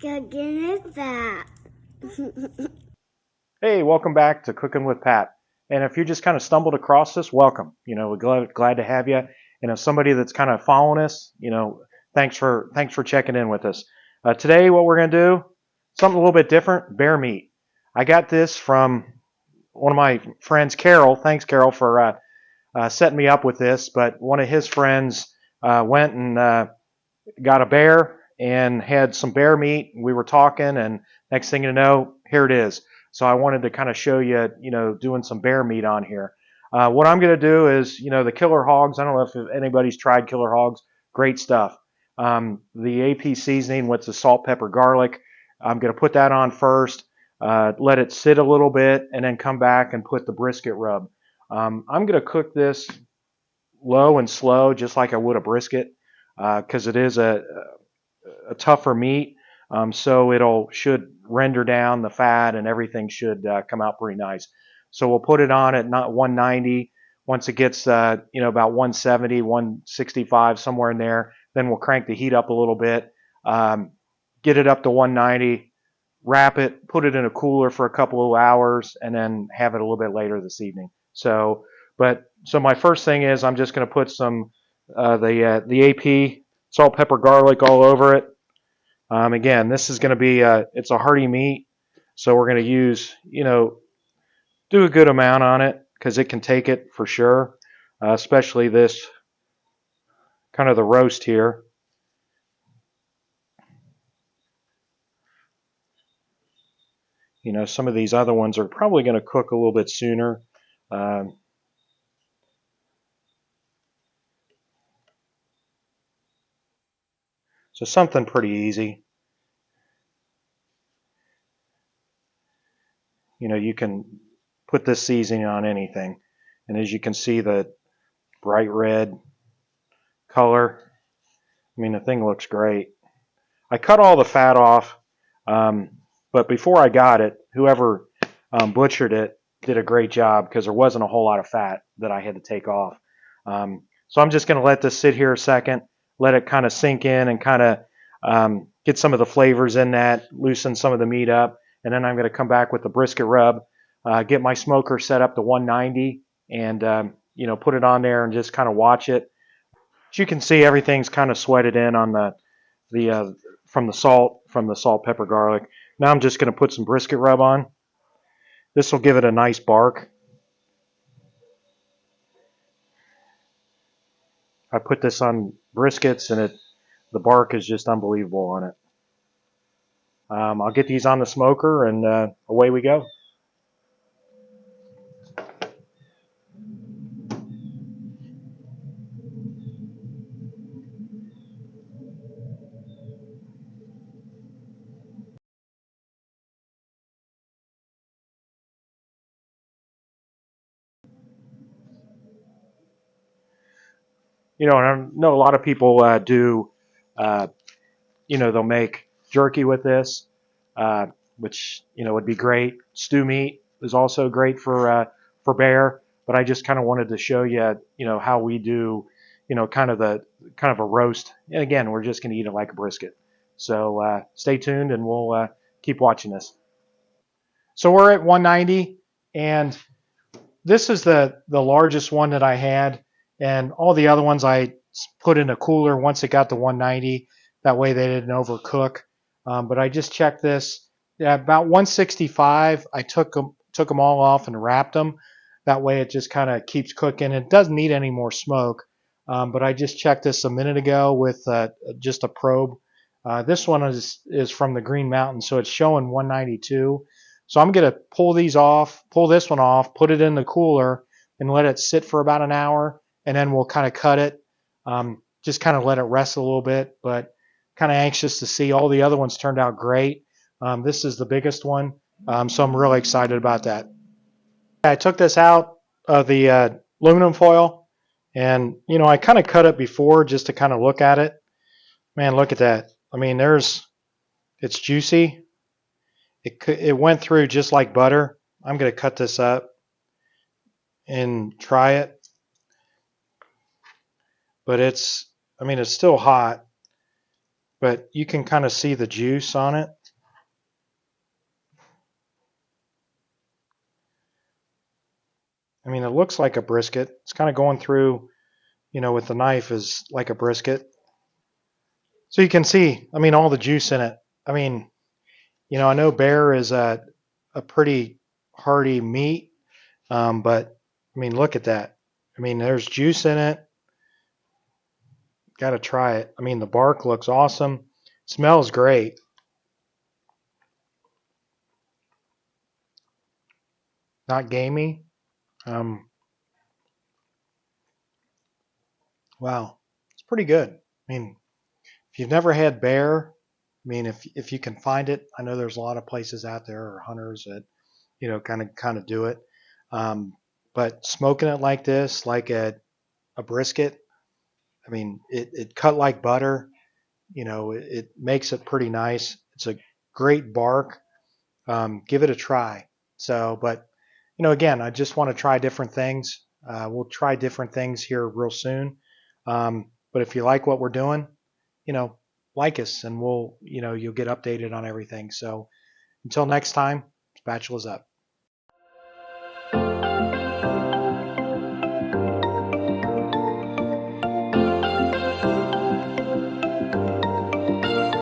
Cooking with that. Hey, welcome back to Cooking with Pat. And if you just kind of stumbled across this, welcome. We're glad to have you. And if somebody that's kind of following us, thanks for checking in with us. Today, what we're going to do, something a little bit different, bear meat. I got this from one of my friends, Carol. Thanks, Carol, for setting me up with this. But one of his friends went and got a bear and had some bear meat. We were talking, and next thing you know, here it is. So I wanted to kind of show you, doing some bear meat on here. What I'm going to do is, the killer hogs. I don't know if anybody's tried killer hogs. Great stuff. The AP seasoning with the salt, pepper, garlic. I'm going to put that on first. Let it sit a little bit, and then come back and put the brisket rub. I'm going to cook this low and slow, just like I would a brisket, because it is a tougher meat. So it'll should render down the fat and everything should come out pretty nice. So we'll put it on at not 190. Once it gets about 170, 165, somewhere in there, then we'll crank the heat up a little bit, get it up to 190, wrap it, put it in a cooler for a couple of hours, and then have it a little bit later this evening. So my first thing is I'm just going to put some the AP salt, pepper, garlic all over it. Again, this is going to be it's a hearty meat, so we're going to use do a good amount on it because it can take it for sure, especially this kind of the roast here. Some of these other ones are probably going to cook a little bit sooner. Um, so something pretty easy. You can put this seasoning on anything, and as you can see, the bright red color. I mean, the thing looks great. I cut all the fat off, um, but before I got it, whoever butchered it did a great job because there wasn't a whole lot of fat that I had to take off. So I'm just going to let this sit here a second, let it kind of sink in and kind of get some of the flavors in that, loosen some of the meat up, and then I'm going to come back with the brisket rub, get my smoker set up to 190, and put it on there and just kind of watch it. As you can see, everything's kind of sweated in on the from the salt, pepper, garlic. Now I'm just going to put some brisket rub on. This will give it a nice bark. I put this on briskets, and the bark is just unbelievable on it. I'll get these on the smoker, and away we go. And I know a lot of people do. Uh, they'll make jerky with this, uh, which would be great. Stew meat is also great for bear. But I just kind of wanted to show you, how we do, kind of a roast. And again, we're just going to eat it like a brisket. So stay tuned, and we'll keep watching this. So we're at 190, and this is the largest one that I had, and all the other ones I put in a cooler once it got to 190. That way they didn't overcook. But I just checked this. Yeah, about 165. I took them all off and wrapped them. That way it just kind of keeps cooking. It doesn't need any more smoke. But I just checked this a minute ago with just a probe. This one is from the Green Mountain, so it's showing 192. So I'm going to pull this one off, put it in the cooler, and let it sit for about an hour, and then we'll kind of cut it. Just kind of let it rest a little bit, but kind of anxious to see. All the other ones turned out great. This is the biggest one, so I'm really excited about that. I took this out of the aluminum foil, and I kind of cut it before just to kind of look at it. Man, look at that. I mean, it's juicy. It went through just like butter. I'm going to cut this up and try it, but it's still hot. but you can kind of see the juice on it. I mean, it looks like a brisket. It's kind of going through, with the knife is like a brisket. So you can see, I mean, all the juice in it. I mean, I know bear is a pretty hearty meat, but I mean, look at that. I mean, there's juice in it. Got to try it. I mean, the bark looks awesome. Smells great. Not gamey. Um, wow, it's pretty good. I mean, if you've never had bear, I mean, if you can find it, I know there's a lot of places out there or hunters that kind of do it. Um, but smoking it like this, like a brisket, I mean, it cut like butter. It makes it pretty nice. It's a great bark. Give it a try. So, but again, I just want to try different things. We'll try different things here real soon. But if you like what we're doing, you know, like us, and you'll get updated on everything. So until next time, spatula's up.